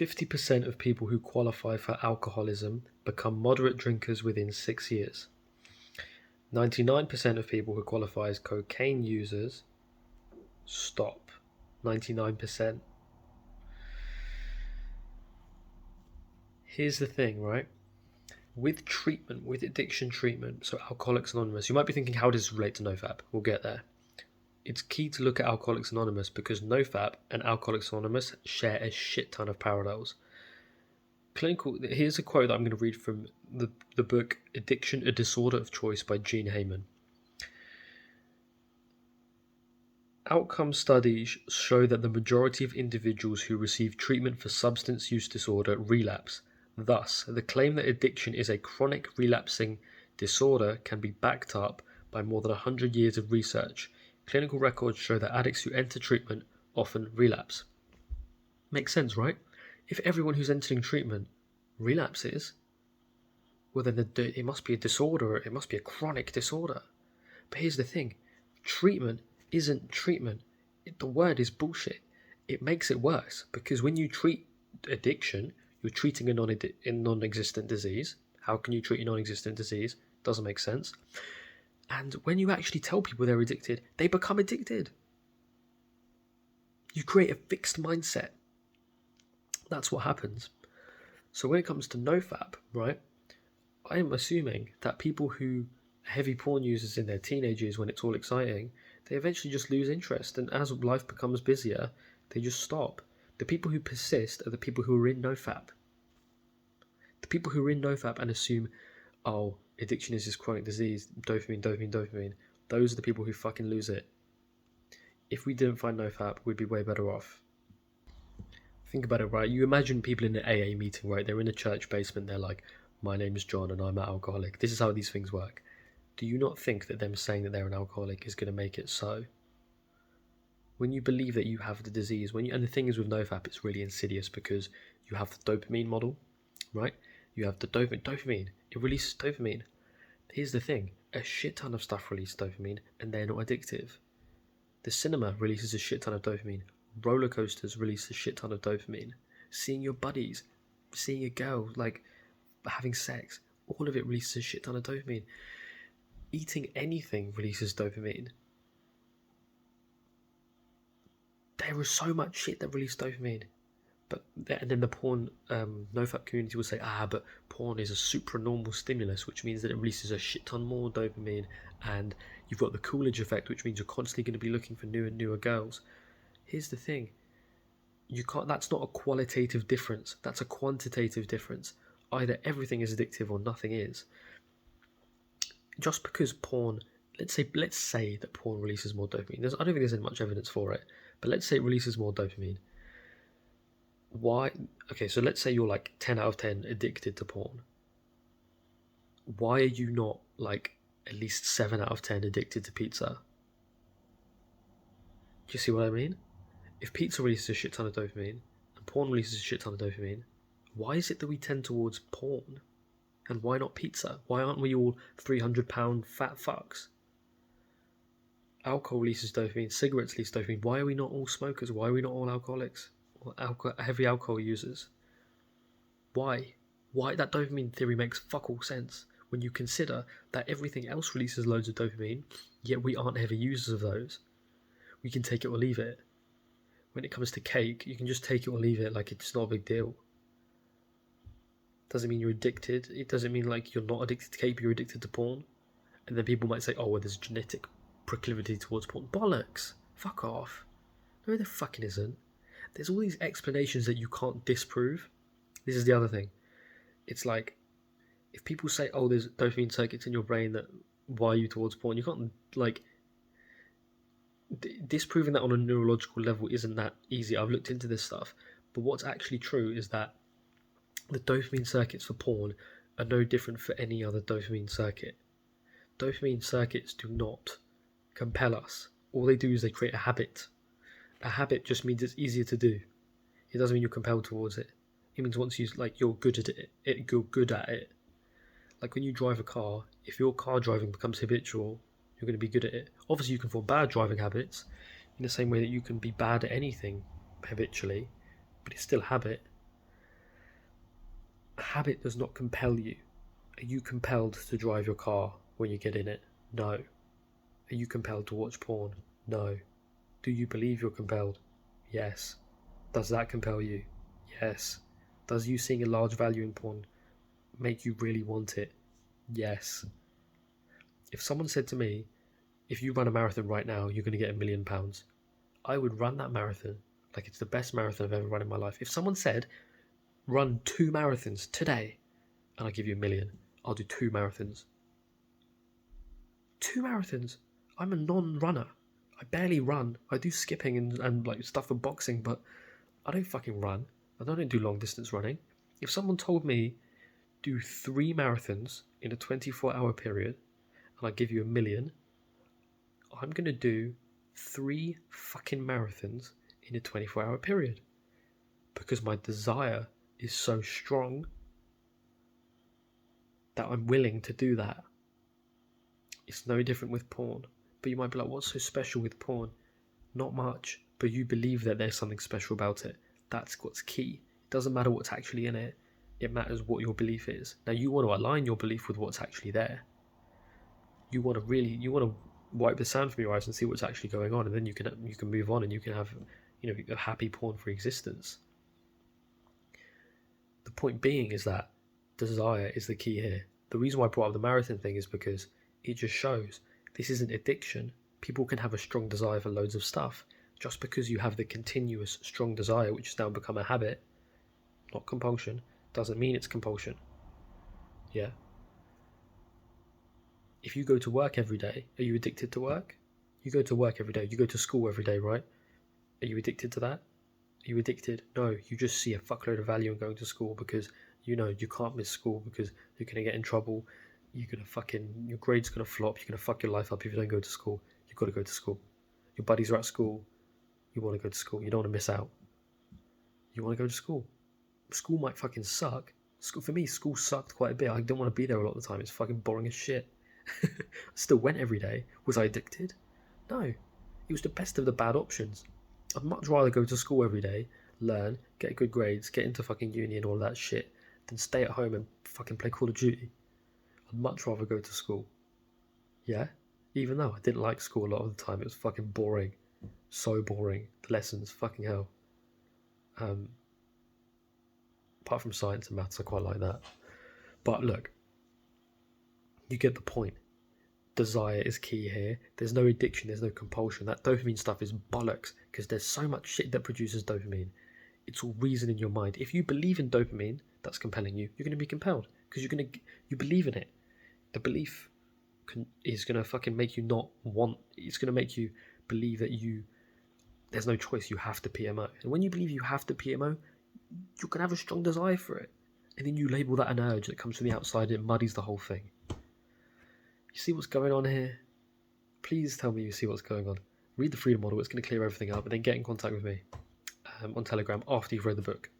50% of people who qualify for alcoholism become moderate drinkers within 6 years. 99% of people who qualify as cocaine users stop. 99%. Here's the thing, right? With treatment, with addiction treatment, so Alcoholics Anonymous, you might be thinking, how does this relate to NoFap? We'll get there. It's key to look at Alcoholics Anonymous because NoFap and Alcoholics Anonymous share a shit ton of parallels. Here's a quote that I'm going to read from the book Addiction, A Disorder of Choice by Gene Heyman. Outcome studies show that the majority of individuals who receive treatment for substance use disorder relapse. Thus, the claim that addiction is a chronic relapsing disorder can be backed up by more than 100 years of research. Clinical records show that addicts who enter treatment often relapse. Makes sense, right? If everyone who's entering treatment relapses, well then it must be a disorder, it must be a chronic disorder. But here's the thing, treatment isn't treatment. The word is bullshit. It makes it worse, because when you treat addiction, you're treating a non-existent disease. How can you treat a non-existent disease? Doesn't make sense. And when you actually tell people they're addicted, they become addicted. You create a fixed mindset. That's what happens. So when it comes to NoFap, right, I am assuming that people who are heavy porn users in their teenage years when it's all exciting, they eventually just lose interest, and as life becomes busier, they just stop. The people who persist are the people who are in NoFap. The people who are in NoFap and assume, oh, addiction is this chronic disease, dopamine, those are the people who fucking lose it. If we didn't find NoFap, we'd be way better off. Think about it, right? You imagine people in an AA meeting, right? They're in a church basement, they're like, my name is John and I'm an alcoholic. This is how these things work. Do you not think that them saying that they're an alcoholic is going to make it so? When you believe that you have the disease, and the thing is with NoFap, it's really insidious because you have the dopamine model, right? You have the dopamine. It releases dopamine. Here's the thing, a shit ton of stuff releases dopamine and they're not addictive. The cinema releases a shit ton of dopamine. Roller coasters release a shit ton of dopamine. Seeing your buddies, seeing a girl, like having sex, all of it releases a shit ton of dopamine. Eating anything releases dopamine. There is so much shit that releases dopamine. And then the porn NoFap community will say, but porn is a supranormal stimulus, which means that it releases a shit ton more dopamine, and you've got the Coolidge effect, which means you're constantly going to be looking for newer and newer girls. Here's the thing, that's not a qualitative difference, that's a quantitative difference. Either everything is addictive or nothing is. Just because porn, let's say that porn releases more dopamine. I don't think there's any much evidence for it, but let's say it releases more dopamine. Why? Okay, so let's say you're like 10 out of 10 addicted to porn. Why are you not like at least 7 out of 10 addicted to pizza? Do you see what I mean? If pizza releases a shit ton of dopamine and porn releases a shit ton of dopamine, why is it that we tend towards porn? And why not pizza? Why aren't we all 300-pound fat fucks? Alcohol releases dopamine, cigarettes release dopamine. Why are we not all smokers? Why are we not all alcoholics? Heavy alcohol users? Why? That dopamine theory makes fuck all sense when you consider that everything else releases loads of dopamine, yet we aren't heavy users of those. We can take it or leave it. When it comes to cake, you can just take it or leave it, like it's not a big deal. Doesn't mean you're addicted. It doesn't mean like you're not addicted to cake, but you're addicted to porn. And then people might say, oh, well, there's genetic proclivity towards porn. Bollocks! Fuck off. No, there fucking isn't. There's all these explanations that you can't disprove. This is the other thing. It's like, if people say, oh, there's dopamine circuits in your brain that wire you towards porn, you can't, like, disproving that on a neurological level isn't that easy. I've looked into this stuff. But what's actually true is that the dopamine circuits for porn are no different for any other dopamine circuit. Dopamine circuits do not compel us. All they do is they create a habit. A habit just means it's easier to do. It doesn't mean you're compelled towards it. It means once you're good at you're good at it. Like when you drive a car, if your car driving becomes habitual, you're going to be good at it. Obviously, you can form bad driving habits in the same way that you can be bad at anything habitually, but it's still a habit. habit does not compel you. Are you compelled to drive your car when you get in it? No. Are you compelled to watch porn? No. Do you believe you're compelled? Yes. Does that compel you? Yes. Does you seeing a large value in porn make you really want it? Yes. If someone said to me, if you run a marathon right now, you're going to get £1 million, I would run that marathon like it's the best marathon I've ever run in my life. If someone said, run 2 marathons today and I'll give you £1 million, I'll do 2 marathons. 2 marathons? I'm a non-runner. I barely run. I do skipping and like stuff for boxing, but I don't fucking run. I don't do long distance running. If someone told me do 3 marathons in a 24-hour period and I give you £1 million, I'm going to do 3 fucking marathons in a 24-hour period because my desire is so strong that I'm willing to do that. It's no different with porn. But you might be like, what's so special with porn? Not much, but you believe that there's something special about it. That's what's key. It doesn't matter what's actually in it. It matters what your belief is. Now you want to align your belief with what's actually there. You want to wipe the sand from your eyes and see what's actually going on, and then you can move on and you can have, a happy porn-free existence. The point being is that desire is the key here. The reason why I brought up the marathon thing is because it just shows this isn't addiction. People can have a strong desire for loads of stuff. Just because you have the continuous strong desire, which has now become a habit, not compulsion, doesn't mean it's compulsion. Yeah? If you go to work every day, are you addicted to work? You go to work every day. You go to school every day, right? Are you addicted to that? Are you addicted? No, you just see a fuckload of value in going to school because you know you can't miss school because you're going to get in trouble. Your grade's going to flop. You're going to fuck your life up if you don't go to school. You've got to go to school. Your buddies are at school. You want to go to school. You don't want to miss out. You want to go to school. School might fucking suck. For me, school sucked quite a bit. I didn't want to be there a lot of the time. It's fucking boring as shit. I still went every day. Was I addicted? No. It was the best of the bad options. I'd much rather go to school every day, learn, get good grades, get into fucking uni and all that shit, than stay at home and fucking play Call of Duty. I'd much rather go to school. Yeah? Even though I didn't like school a lot of the time, it was fucking boring. So boring. The lessons, fucking hell. Apart from science and maths, I quite like that. But look, you get the point. Desire is key here. There's no addiction, there's no compulsion. That dopamine stuff is bollocks because there's so much shit that produces dopamine. It's all reason in your mind. If you believe in dopamine that's compelling you, you're going to be compelled because you believe in it. The belief is going to fucking make you not want. It's going to make you believe that there's no choice. You have to PMO, and when you believe you have to PMO, you can have a strong desire for it, and then you label that an urge that comes from the outside. It muddies the whole thing. You see what's going on here? Please tell me you see what's going on. Read the Freedom Model. It's going to clear everything up, and then get in contact with me on Telegram after you've read the book.